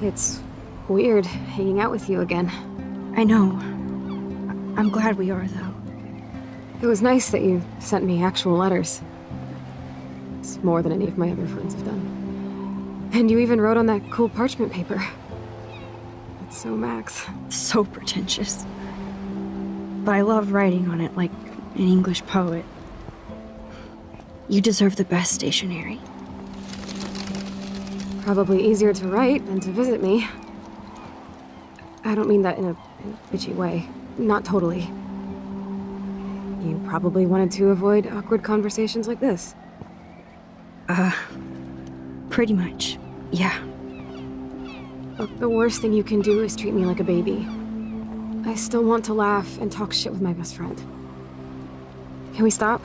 It's weird hanging out with you again. I know. I'm glad we are, though. It was nice that you sent me actual letters. It's more than any of my other friends have done. And you even wrote on that cool parchment paper. It's so Max. So pretentious. But I love writing on it like an English poet. You deserve the best stationery. Probably easier to write than to visit me. I don't mean that in a bitchy way. Not totally. You probably wanted to avoid awkward conversations like this. Pretty much, yeah. Look, the worst thing you can do is treat me like a baby. I still want to laugh and talk shit with my best friend. Can we stop?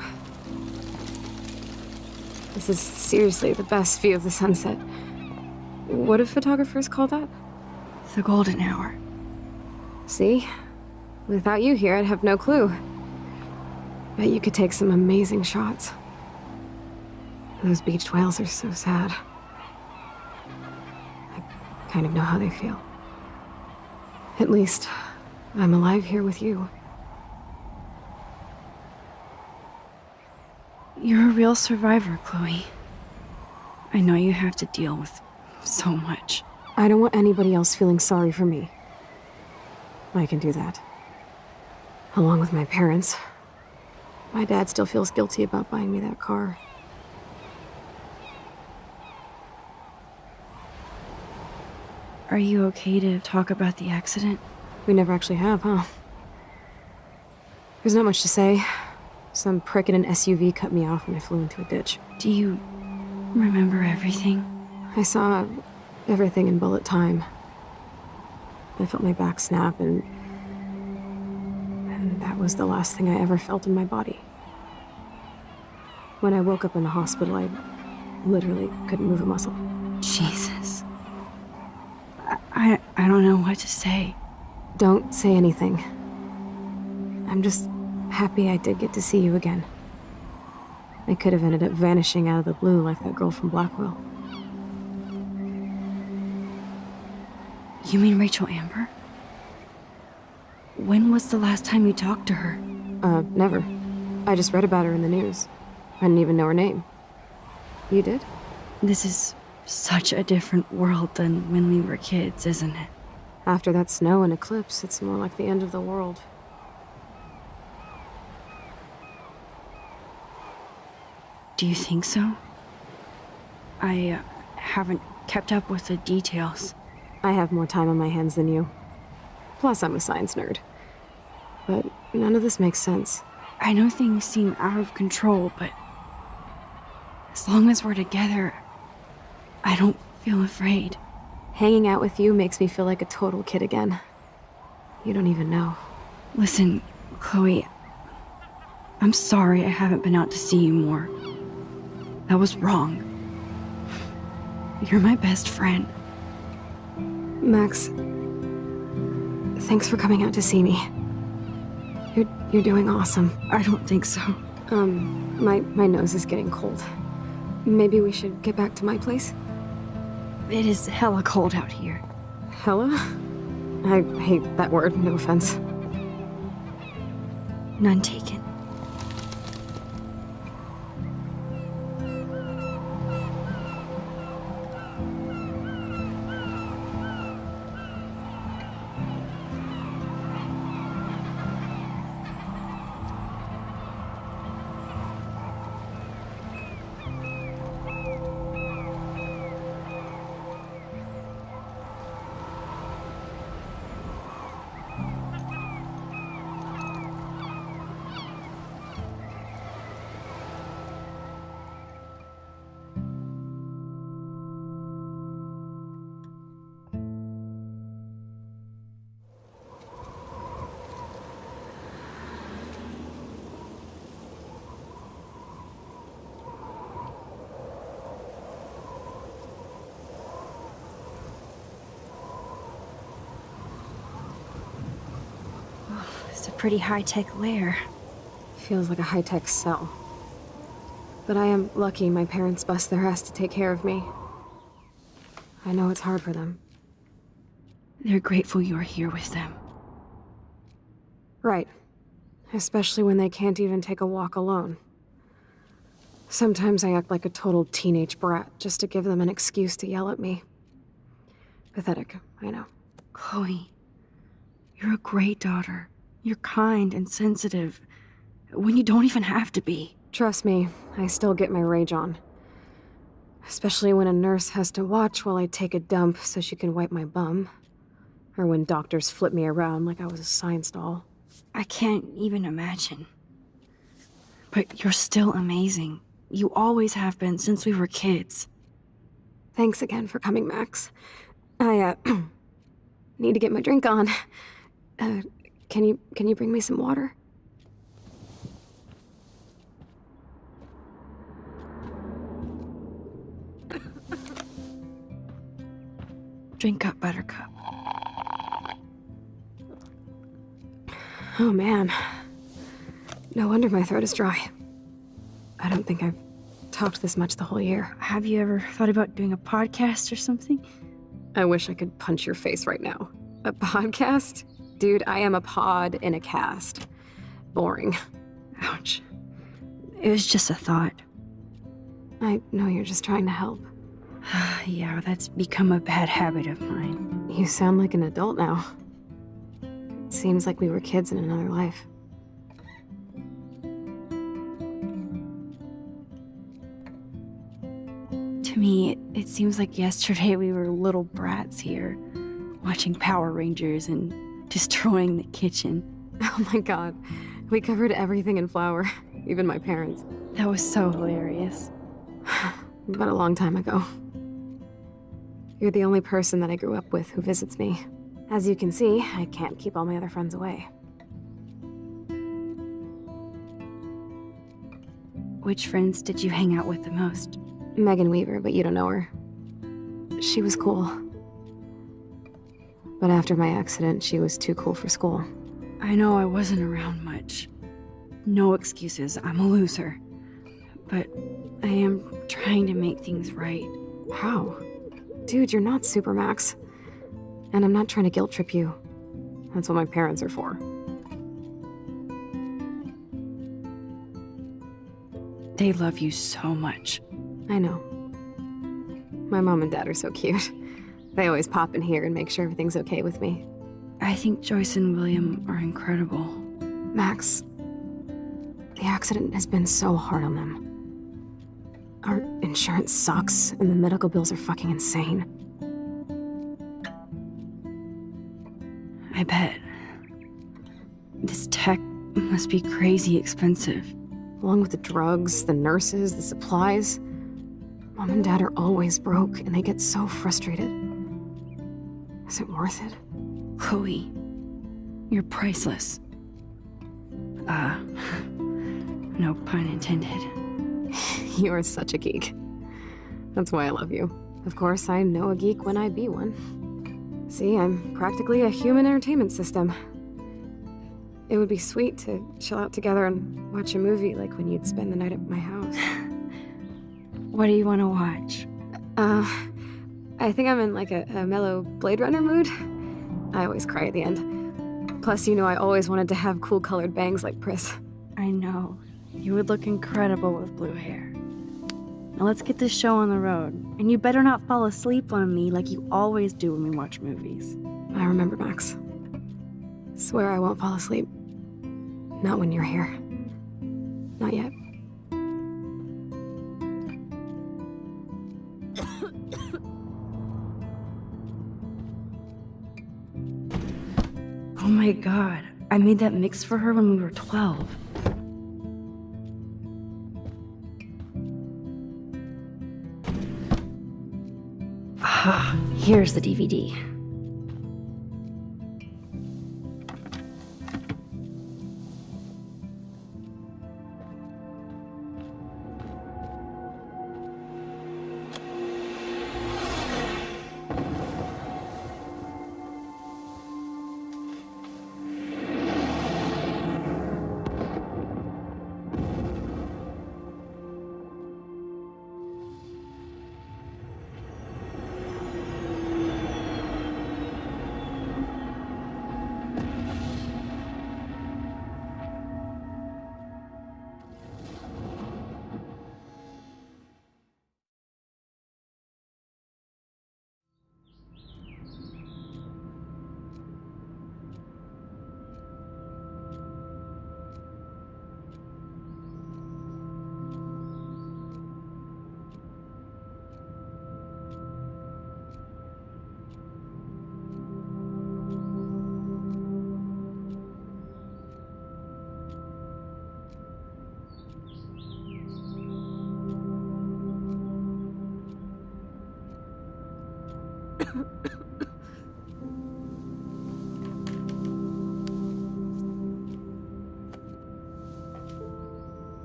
This is seriously the best view of the sunset. What do photographers call that? The golden hour. See? Without you here, I'd have no clue. Bet you could take some amazing shots. Those beached whales are so sad. I kind of know how they feel. At least, I'm alive here with you. You're a real survivor, Chloe. I know you have to deal with so much. I don't want anybody else feeling sorry for me. I can do that. Along with my parents. My dad still feels guilty about buying me that car. Are you okay to talk about the accident? We never actually have, huh? There's not much to say. Some prick in an SUV cut me off when I flew into a ditch. Do you remember everything? I saw everything in bullet time. I felt my back snap, and that was the last thing I ever felt in my body. When I woke up in the hospital, I literally couldn't move a muscle. Jesus. I don't know what to say. Don't say anything. I'm just happy I did get to see you again. I could have ended up vanishing out of the blue like that girl from Blackwell. You mean Rachel Amber? When was the last time you talked to her? Never. I just read about her in the news. I didn't even know her name. You did? This is such a different world than when we were kids, isn't it? After that snow and eclipse, it's more like the end of the world. Do you think so? I haven't kept up with the details. I have more time on my hands than you. Plus, I'm a science nerd. But none of this makes sense. I know things seem out of control, but as long as we're together, I don't feel afraid. Hanging out with you makes me feel like a total kid again. You don't even know. Listen, Chloe, I'm sorry I haven't been out to see you more. That was wrong. You're my best friend. Max, thanks for coming out to see me. You're doing awesome. I don't think so. My nose is getting cold. Maybe we should get back to my place? It is hella cold out here. Hella? I hate that word, no offense. None taken. It's a pretty high-tech lair. Feels like a high-tech cell. But I am lucky my parents bust their ass to take care of me. I know it's hard for them. They're grateful you're here with them. Right. Especially when they can't even take a walk alone. Sometimes I act like a total teenage brat just to give them an excuse to yell at me. Pathetic, I know. Chloe, you're a great daughter. You're kind and sensitive when you don't even have to be. Trust me, I still get my rage on. Especially when a nurse has to watch while I take a dump so she can wipe my bum. Or when doctors flip me around like I was a science doll. I can't even imagine. But you're still amazing. You always have been since we were kids. Thanks again for coming, Max. I, need to get my drink on. Can you bring me some water? Drink up, Buttercup. Oh man. No wonder my throat is dry. I don't think I've talked this much the whole year. Have you ever thought about doing a podcast or something? I wish I could punch your face right now. A podcast? Dude, I am a pod in a cast. Boring. Ouch. It was just a thought. I know you're just trying to help. Yeah, that's become a bad habit of mine. You sound like an adult now. It seems like we were kids in another life. To me, it seems like yesterday we were little brats here, watching Power Rangers and destroying the kitchen. Oh my god. We covered everything in flour, even my parents. That was so hilarious. But a long time ago. You're the only person that I grew up with who visits me. As you can see, I can't keep all my other friends away. Which friends did you hang out with the most? Megan Weaver, but you don't know her. She was cool. But after my accident, she was too cool for school. I know I wasn't around much. No excuses, I'm a loser. But I am trying to make things right. How? Dude, you're not Supermax. And I'm not trying to guilt trip you. That's what my parents are for. They love you so much. I know. My mom and dad are so cute. They always pop in here and make sure everything's okay with me. I think Joyce and William are incredible. Max, the accident has been so hard on them. Our insurance sucks, and the medical bills are fucking insane. I bet. This tech must be crazy expensive. Along with the drugs, the nurses, the supplies. Mom and Dad are always broke, and they get so frustrated. Is it worth it? Chloe, you're priceless. No pun intended. You are such a geek. That's why I love you. Of course, I know a geek when I be one. See, I'm practically a human entertainment system. It would be sweet to chill out together and watch a movie like when you'd spend the night at my house. What do you want to watch? I think I'm in like a mellow Blade Runner mood. I always cry at the end. Plus, you know I always wanted to have cool colored bangs like Pris. I know. You would look incredible with blue hair. Now let's get this show on the road. And you better not fall asleep on me like you always do when we watch movies. I remember, Max. Swear I won't fall asleep. Not when you're here. Not yet. Oh my god. I made that mix for her when we were 12. Ah, here's the DVD.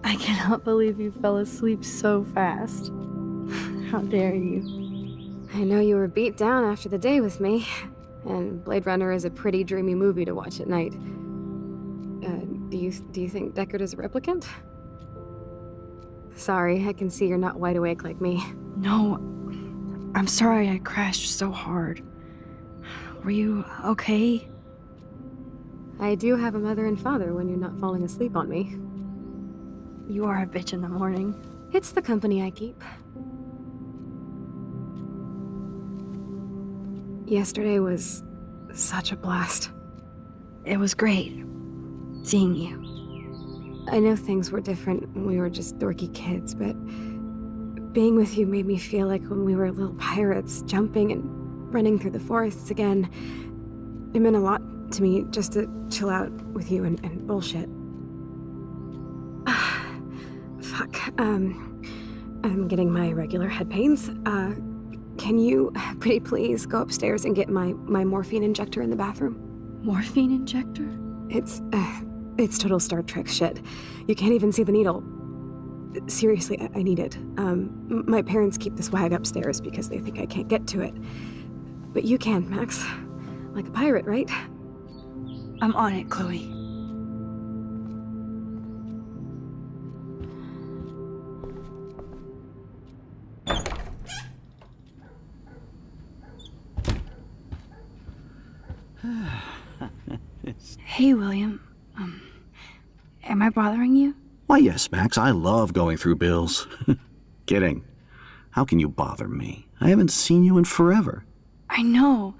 I cannot believe you fell asleep so fast. How dare you? I know you were beat down after the day with me, and Blade Runner is a pretty dreamy movie to watch at night. Do you think Deckard is a replicant? Sorry, I can see you're not wide awake like me. No, I'm sorry I crashed so hard. Were you okay? I do have a mother and father when you're not falling asleep on me. You are a bitch in the morning. It's the company I keep. Yesterday was such a blast. It was great seeing you. I know things were different when we were just dorky kids, but being with you made me feel like when we were little pirates, jumping and running through the forests again. It meant a lot to me just to chill out with you and bullshit. Fuck, I'm getting my regular head pains. Can you, pretty please, go upstairs and get my morphine injector in the bathroom? Morphine injector? It's total Star Trek shit. You can't even see the needle. Seriously, I need it. My parents keep the swag upstairs because they think I can't get to it. But you can, Max. Like a pirate, right? I'm on it, Chloe. Hey, William. Am I bothering you? Why, yes, Max. I love going through bills. Kidding. How can you bother me? I haven't seen you in forever. I know.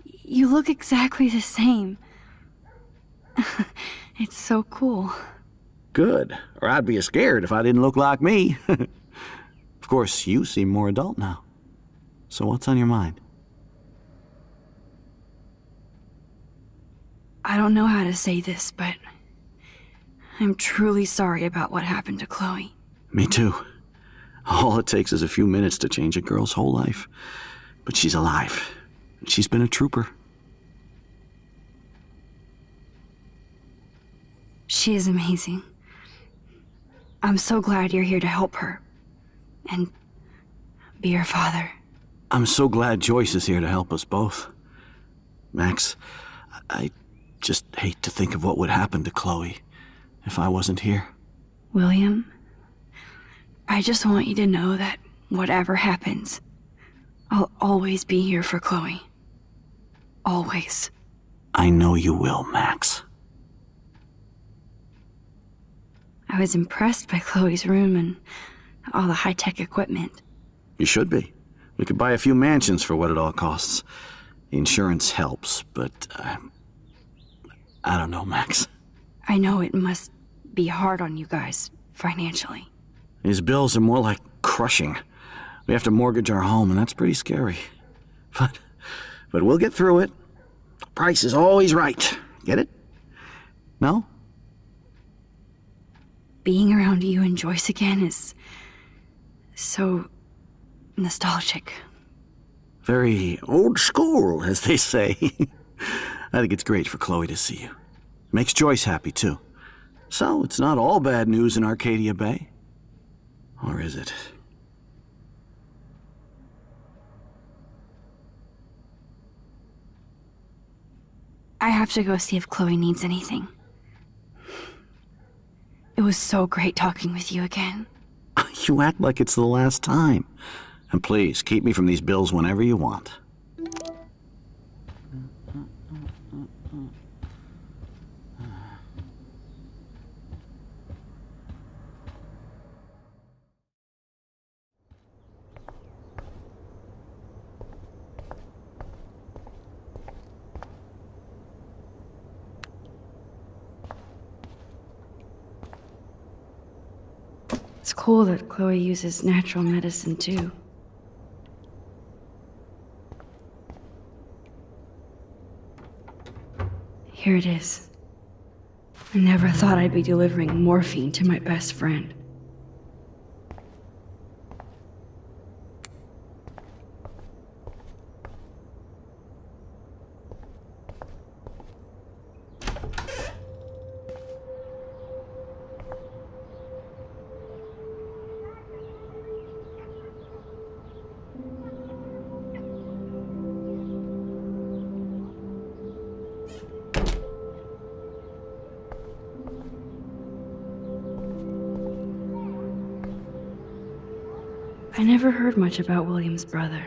You look exactly the same. It's so cool. Good. Or I'd be scared if I didn't look like me. Of course, you seem more adult now. So what's on your mind? I don't know how to say this, but I'm truly sorry about what happened to Chloe. Me too. All it takes is a few minutes to change a girl's whole life. But she's alive. She's been a trooper. She is amazing. I'm so glad you're here to help her. And be her father. I'm so glad Joyce is here to help us both. Max, I just hate to think of what would happen to Chloe if I wasn't here. William, I just want you to know that whatever happens, I'll always be here for Chloe. Always. I know you will, Max. I was impressed by Chloe's room and all the high-tech equipment. You should be. We could buy a few mansions for what it all costs. The insurance helps, but I don't know, Max. I know it must be hard on you guys, financially. These bills are more like crushing. We have to mortgage our home, and that's pretty scary. But we'll get through it. Price is always right. Get it? No? Being around you and Joyce again is so nostalgic. Very old school, as they say. I think it's great for Chloe to see you. Makes Joyce happy, too. So, it's not all bad news in Arcadia Bay. Or is it? I have to go see if Chloe needs anything. It was so great talking with you again. You act like it's the last time. And please, keep me from these bills whenever you want. It's cool that Chloe uses natural medicine, too. Here it is. I never thought I'd be delivering morphine to my best friend. never heard much about William's brother.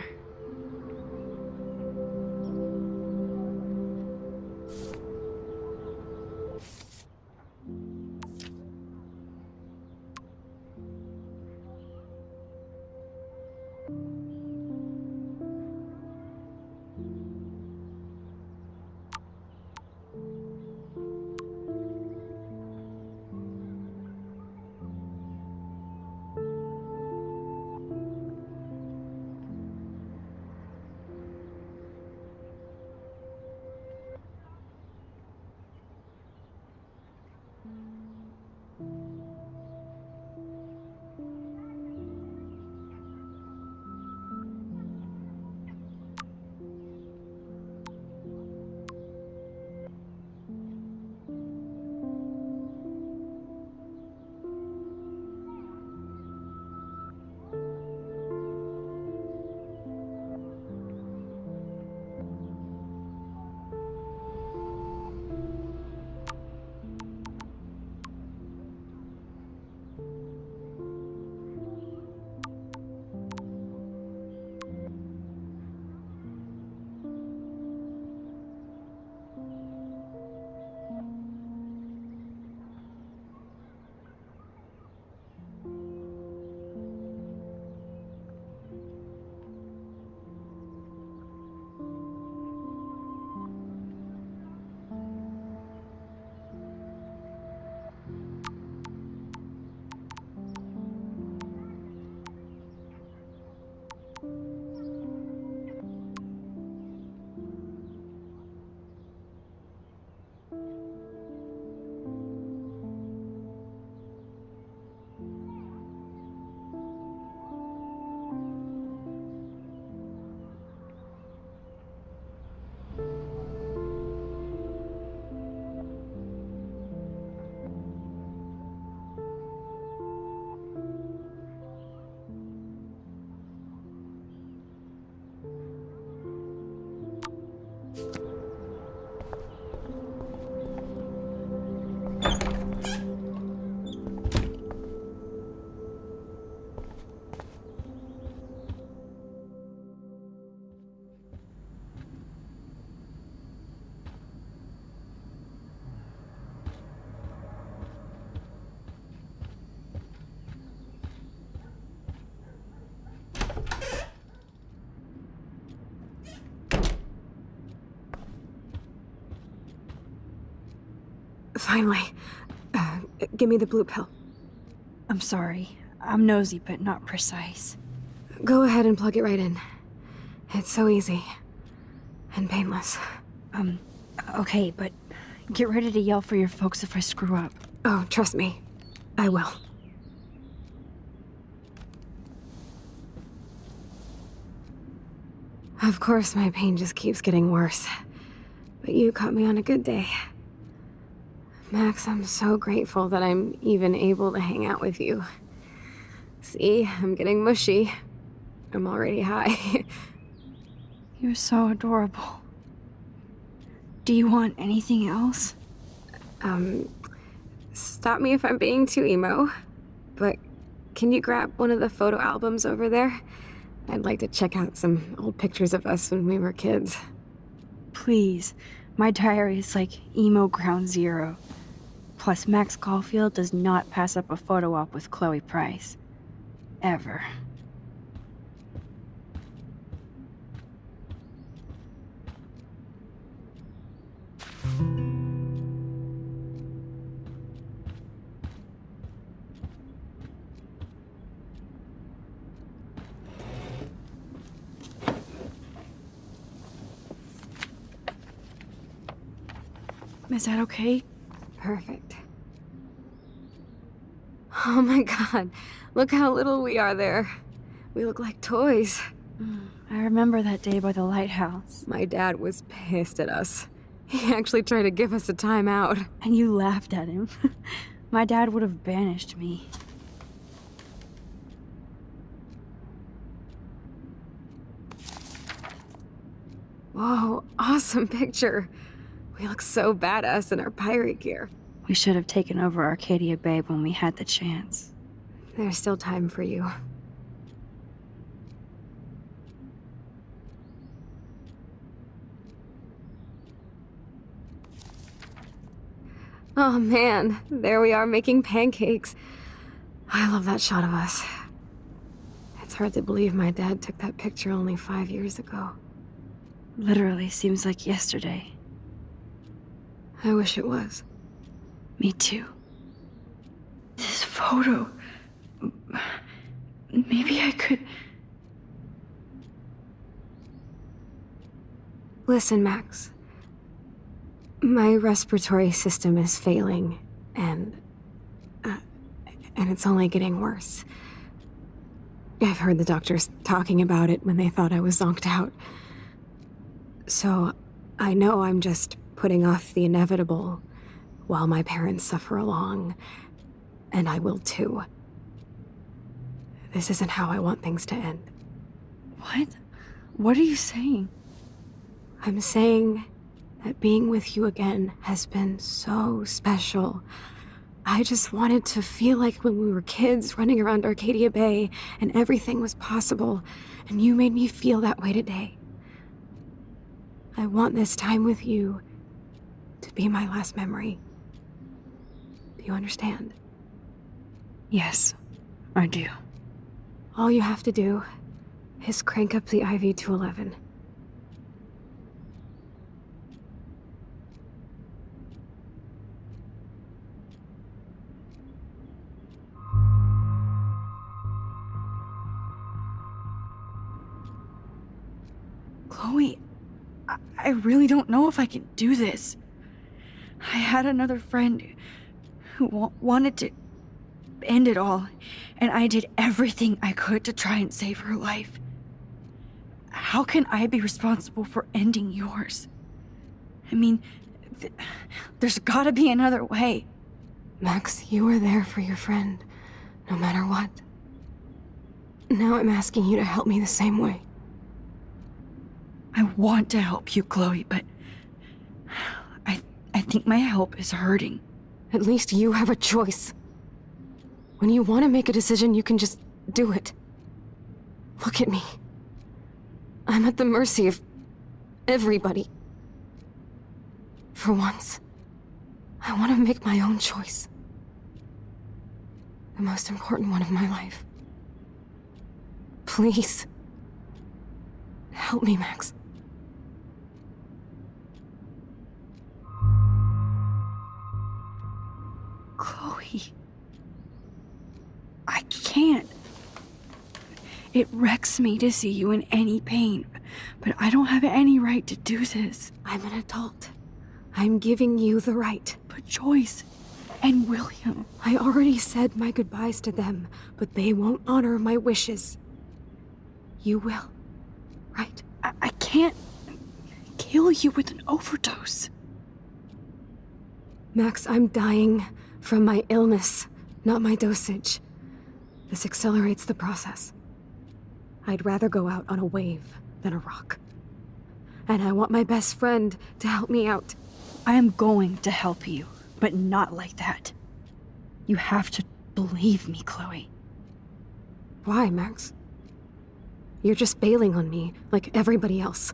Finally. Give me the blue pill. I'm sorry. I'm nosy, but not precise. Go ahead and plug it right in. It's so easy. And painless. Okay, but get ready to yell for your folks if I screw up. Oh, trust me. I will. Of course, my pain just keeps getting worse. But you caught me on a good day. Max, I'm so grateful that I'm even able to hang out with you. See, I'm getting mushy. I'm already high. You're so adorable. Do you want anything else? Stop me if I'm being too emo, but can you grab one of the photo albums over there? I'd like to check out some old pictures of us when we were kids. Please. My diary is like emo ground zero. Plus, Max Caulfield does not pass up a photo op with Chloe Price. Ever. Is that okay? Perfect. Oh my god, look how little we are there. We look like toys. I remember that day by the lighthouse. My dad was pissed at us. He actually tried to give us a timeout. And you laughed at him. My dad would have banished me. Whoa, awesome picture. We look so badass in our pirate gear. We should have taken over Arcadia Bay when we had the chance. There's still time for you. Oh man, there we are making pancakes. I love that shot of us. It's hard to believe my dad took that picture only 5 years ago. Literally seems like yesterday. I wish it was. Me too. This photo... Maybe I could... Listen, Max. My respiratory system is failing, and it's only getting worse. I've heard the doctors talking about it when they thought I was zonked out. So, I know I'm just putting off the inevitable while my parents suffer along, and I will too. This isn't how I want things to end. What? What are you saying? I'm saying that being with you again has been so special. I just wanted to feel like when we were kids running around Arcadia Bay and everything was possible, and you made me feel that way today. I want this time with you to be my last memory. Do you understand? Yes, I do. All you have to do is crank up the IV to 11. Chloe, I really don't know if I can do this. I had another friend who wanted to end it all, and I did everything I could to try and save her life. How can I be responsible for ending yours? I mean, there's gotta be another way. Max, you were there for your friend, no matter what. Now I'm asking you to help me the same way. I want to help you, Chloe, but I think my help is hurting. At least you have a choice. When you want to make a decision, you can just do it. Look at me. I'm at the mercy of everybody. For once, I want to make my own choice. The most important one of my life. Please. Help me, Max. Chloe. I can't. It wrecks me to see you in any pain, but I don't have any right to do this. I'm an adult. I'm giving you the right. But Joyce and William... I already said my goodbyes to them, but they won't honor my wishes. You will, right? I can't kill you with an overdose. Max, I'm dying from my illness, not my dosage. This accelerates the process. I'd rather go out on a wave than a rock. And I want my best friend to help me out. I am going to help you, but not like that. You have to believe me, Chloe. Why, Max? You're just bailing on me like everybody else.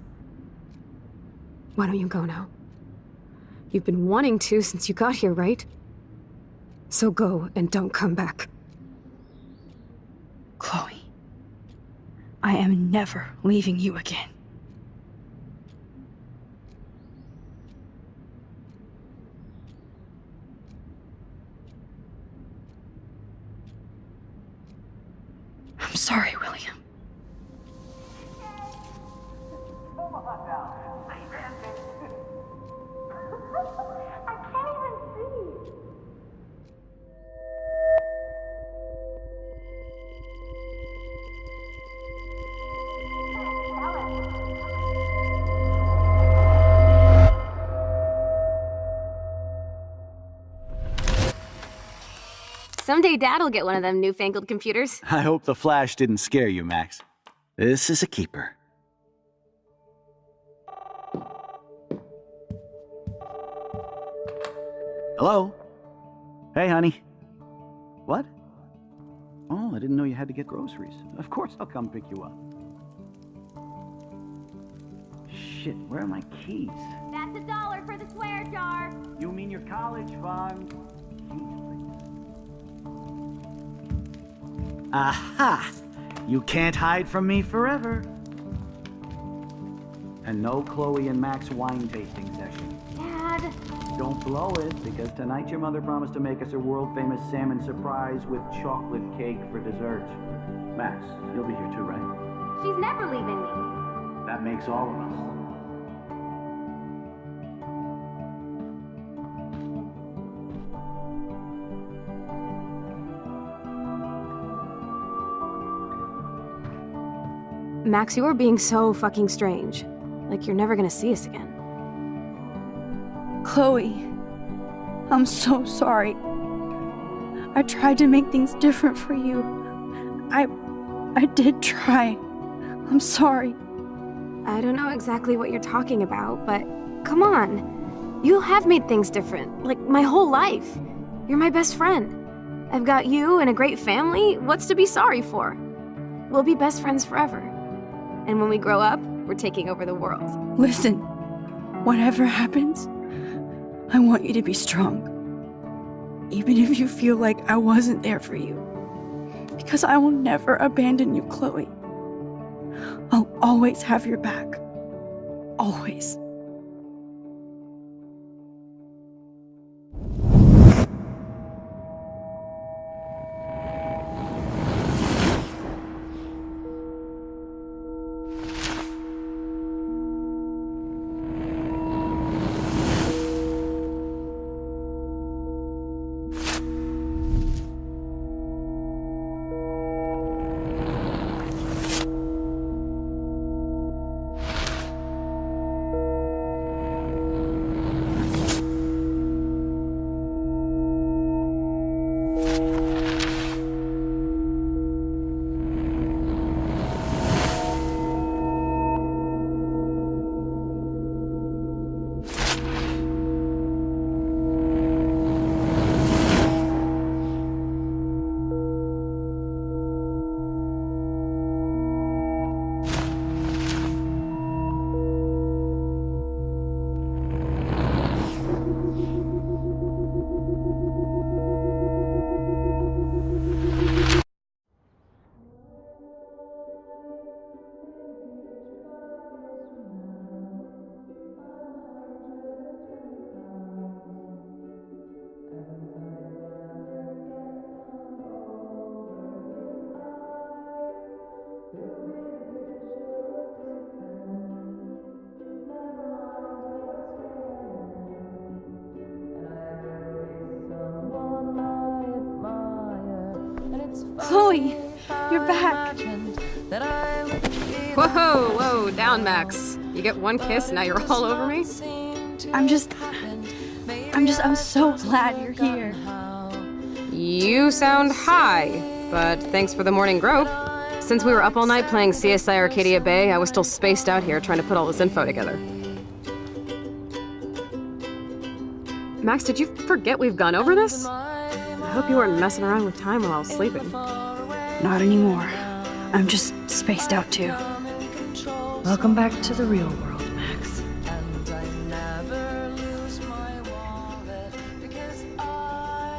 Why don't you go now? You've been wanting to since you got here, right? So go and don't come back. Chloe, I am never leaving you again. I'm sorry, William. Someday Dad'll get one of them newfangled computers. I hope the flash didn't scare you, Max. This is a keeper. Hello? Hey, honey. What? Oh, I didn't know you had to get groceries. Of course I'll come pick you up. Shit, where are my keys? That's $1 for the swear jar. You mean your college fund? Aha! You can't hide from me forever. And no Chloe and Max wine tasting session. Dad. Don't blow it, because tonight your mother promised to make us a world-famous salmon surprise with chocolate cake for dessert. Max, you'll be here too, right? She's never leaving me. That makes all of us. Max, you are being so fucking strange. Like you're never gonna see us again. Chloe, I'm so sorry. I tried to make things different for you. I did try. I'm sorry. I don't know exactly what you're talking about, but come on. You have made things different, like my whole life. You're my best friend. I've got you and a great family. What's to be sorry for? We'll be best friends forever. And when we grow up, we're taking over the world. Listen, whatever happens, I want you to be strong. Even if you feel like I wasn't there for you. Because I will never abandon you, Chloe. I'll always have your back. Always. Chloe, you're back. Whoa, down, Max. You get one kiss, now you're all over me? I'm so glad you're here. You sound high, but thanks for the morning grope. Since we were up all night playing CSI Arcadia Bay, I was still spaced out here trying to put all this info together. Max, did you forget we've gone over this? I hope you weren't messing around with time while I was sleeping. Not anymore. I'm just spaced out too. Welcome back to the real world, Max.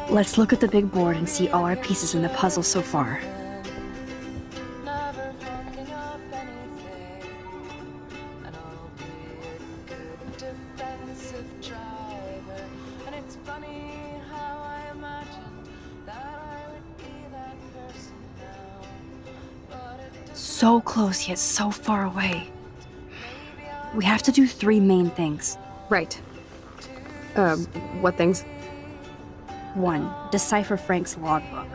Let's look at the big board and see all our pieces in the puzzle so far. So close yet so far away. We have to do 3 main things. Right. What things? 1. Decipher Frank's logbook.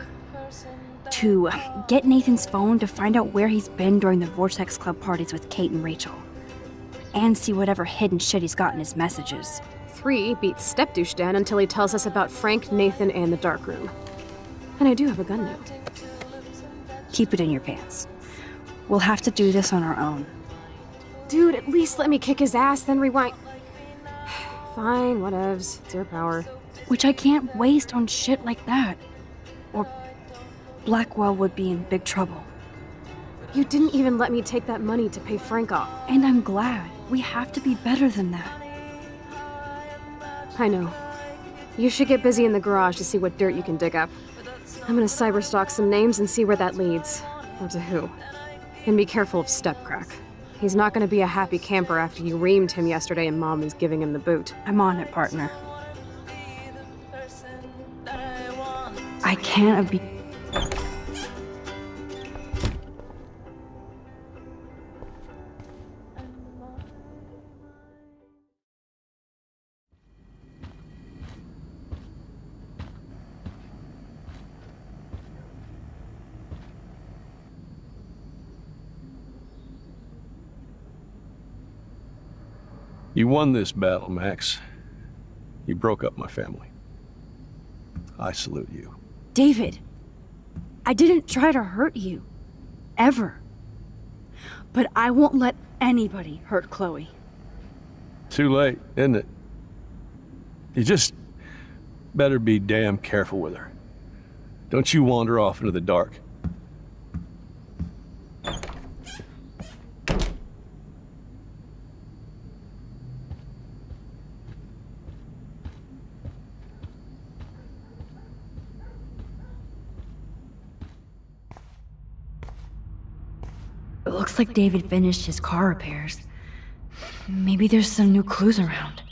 2. Get Nathan's phone to find out where he's been during the Vortex Club parties with Kate and Rachel. And see whatever hidden shit he's got in his messages. 3. Beat Stepdouche Dan until he tells us about Frank, Nathan, and the dark room. And I do have a gun now. Keep it in your pants. We'll have to do this on our own. Dude, at least let me kick his ass, then rewind. Fine, whatevs. It's your power. Which I can't waste on shit like that. Or Blackwell would be in big trouble. You didn't even let me take that money to pay Frank off. And I'm glad. We have to be better than that. I know. You should get busy in the garage to see what dirt you can dig up. I'm gonna cyberstalk some names and see where that leads. Or to who. And be careful of Stepcrack. He's not gonna be a happy camper after you reamed him yesterday and Mom is giving him the boot. I'm on it, partner. I can't be. You won this battle, Max. You broke up my family. I salute you. David, I didn't try to hurt you. Ever. But I won't let anybody hurt Chloe. Too late, isn't it? You just better be damn careful with her. Don't you wander off into the dark. It looks like David finished his car repairs. Maybe there's some new clues around.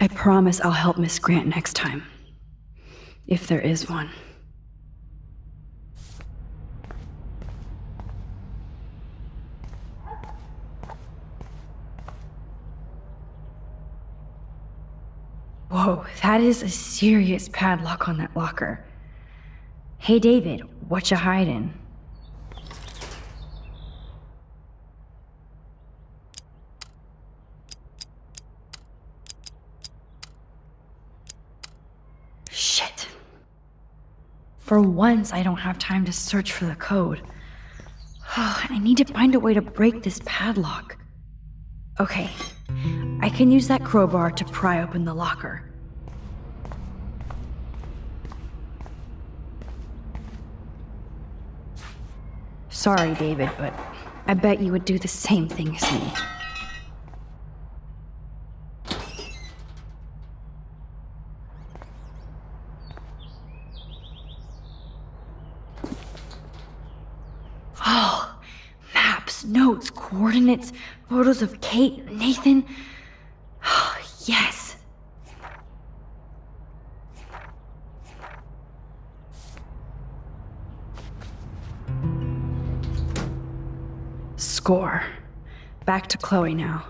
I promise I'll help Miss Grant next time. If there is one. Whoa, that is a serious padlock on that locker. Hey David, what you hiding? Shit. For once, I don't have time to search for the code. I need to find a way to break this padlock. Okay, I can use that crowbar to pry open the locker. Sorry, David, but I bet you would do the same thing as me. Oh, maps, notes, coordinates, photos of Kate, Nathan. Oh, yes. Score. Back to Chloe now.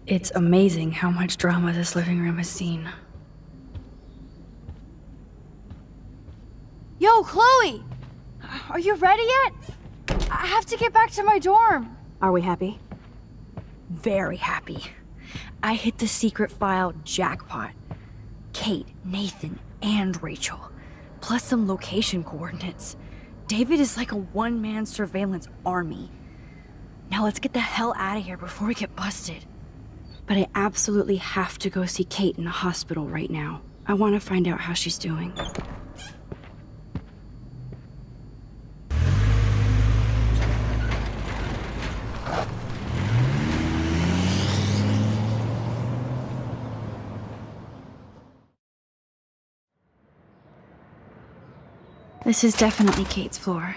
It's amazing how much drama this living room has seen. Yo, Chloe! Are you ready yet? I have to get back to my dorm. Are we happy? Very happy. I hit the secret file jackpot. Kate, Nathan, and Rachel, plus some location coordinates. David is like a one-man surveillance army. Now let's get the hell out of here before we get busted. But I absolutely have to go see Kate in the hospital right now. I want to find out how she's doing. This is definitely Kate's floor.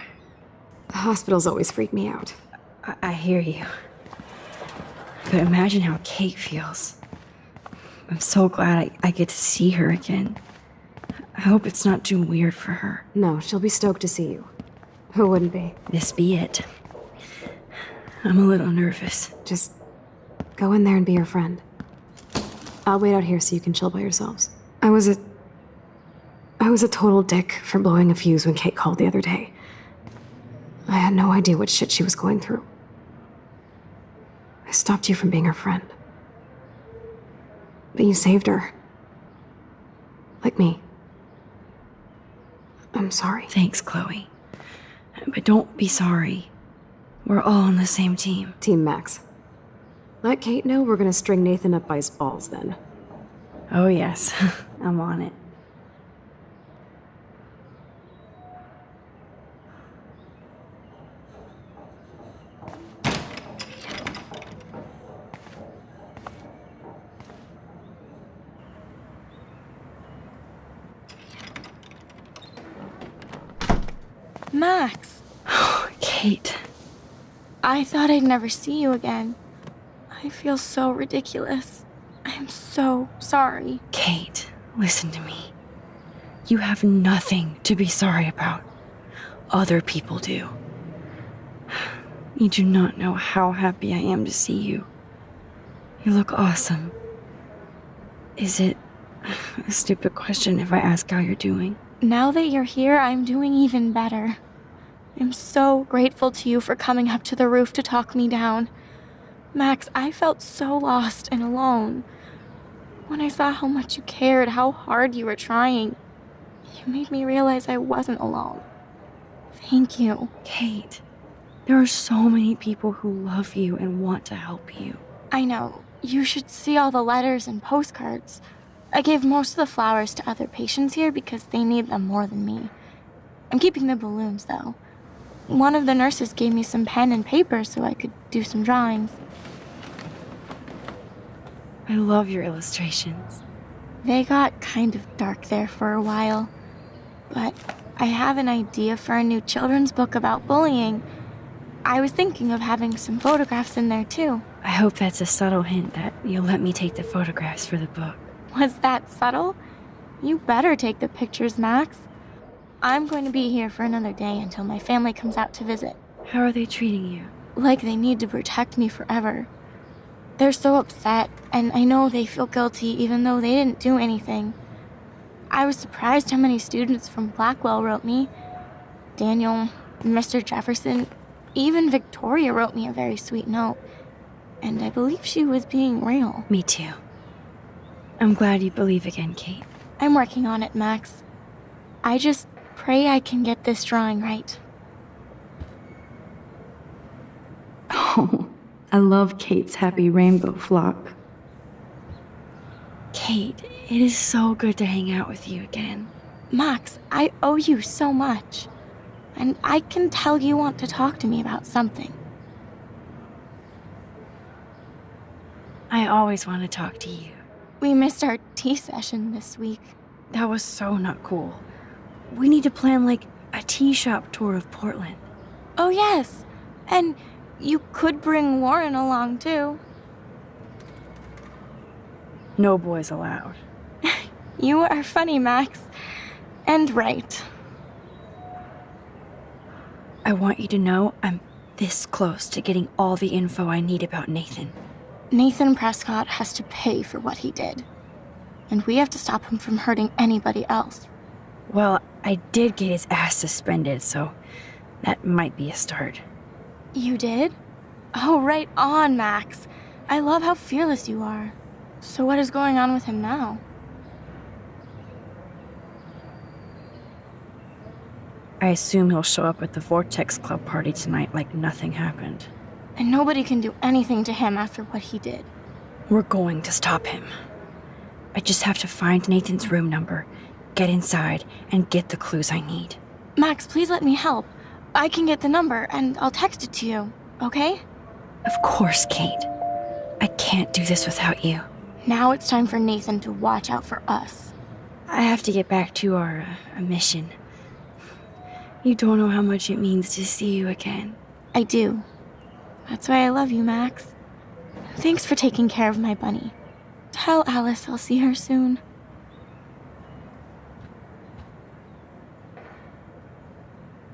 Hospitals always freak me out. I hear you. But imagine how Kate feels. I'm so glad I get to see her again. I hope it's not too weird for her. No, she'll be stoked to see you. Who wouldn't be? This be it. I'm a little nervous. Just go in there and be your friend. I'll wait out here so you can chill by yourselves. I was a total dick for blowing a fuse when Kate called the other day. I had no idea what shit she was going through. I stopped you from being her friend. But you saved her. Like me. I'm sorry. Thanks, Chloe. But don't be sorry. We're all on the same team. Team Max. Let Kate know we're gonna string Nathan up by his balls then. Oh yes, I'm on it. Max, Kate. I thought I'd never see you again. I feel so ridiculous. I'm so sorry. Kate, listen to me. You have nothing to be sorry about. Other people do. You do not know how happy I am to see you. You look awesome. Is it a stupid question if I ask how you're doing? Now that you're here, I'm doing even better. I'm so grateful to you for coming up to the roof to talk me down. Max, I felt so lost and alone. When I saw how much you cared, how hard you were trying, you made me realize I wasn't alone. Thank you. Kate, there are so many people who love you and want to help you. I know. You should see all the letters and postcards. I gave most of the flowers to other patients here because they need them more than me. I'm keeping the balloons, though. One of the nurses gave me some pen and paper so I could do some drawings. I love your illustrations. They got kind of dark there for a while. But I have an idea for a new children's book about bullying. I was thinking of having some photographs in there, too. I hope that's a subtle hint that you'll let me take the photographs for the book. Was that subtle? You better take the pictures, Max. I'm going to be here for another day until my family comes out to visit. How are they treating you? Like they need to protect me forever. They're so upset, and I know they feel guilty even though they didn't do anything. I was surprised how many students from Blackwell wrote me. Daniel, Mr. Jefferson, even Victoria wrote me a very sweet note. and I believe she was being real. Me too. I'm glad you believe again, Kate. I'm working on it, Max. I just pray I can get this drawing right. Oh, I love Kate's happy rainbow flock. Kate, it is so good to hang out with you again. Max, I owe you so much. And I can tell you want to talk to me about something. I always want to talk to you. We missed our tea session this week. That was so not cool. We need to plan like a tea shop tour of Portland. Oh, yes. And you could bring Warren along, too. No boys allowed. You are funny, Max. And right. I want you to know I'm this close to getting all the info I need about Nathan. Nathan Prescott has to pay for what he did. And we have to stop him from hurting anybody else. Well, I did get his ass suspended, so that might be a start. You did? Oh, right on, Max. I love how fearless you are. So what is going on with him now? I assume he'll show up at the Vortex Club party tonight like nothing happened. And nobody can do anything to him after what he did. We're going to stop him. I just have to find Nathan's room number, get inside, and get the clues I need. Max, please let me help. I can get the number, and I'll text it to you, okay? Of course, Kate. I can't do this without you. Now it's time for Nathan to watch out for us. I have to get back to our mission. You don't know how much it means to see you again. I do. That's why I love you, Max. Thanks for taking care of my bunny. Tell Alice I'll see her soon.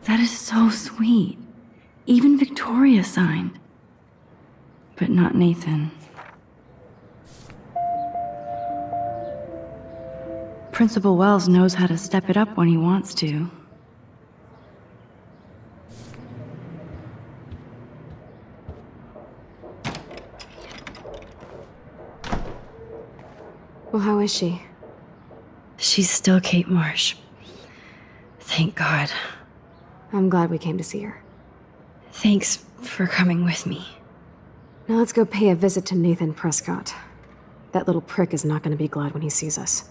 That is so sweet. Even Victoria signed. But not Nathan. Principal Wells knows how to step it up when he wants to. Well, how is she? She's still Kate Marsh. Thank God. I'm glad we came to see her. Thanks for coming with me. Now let's go pay a visit to Nathan Prescott. That little prick is not going to be glad when he sees us.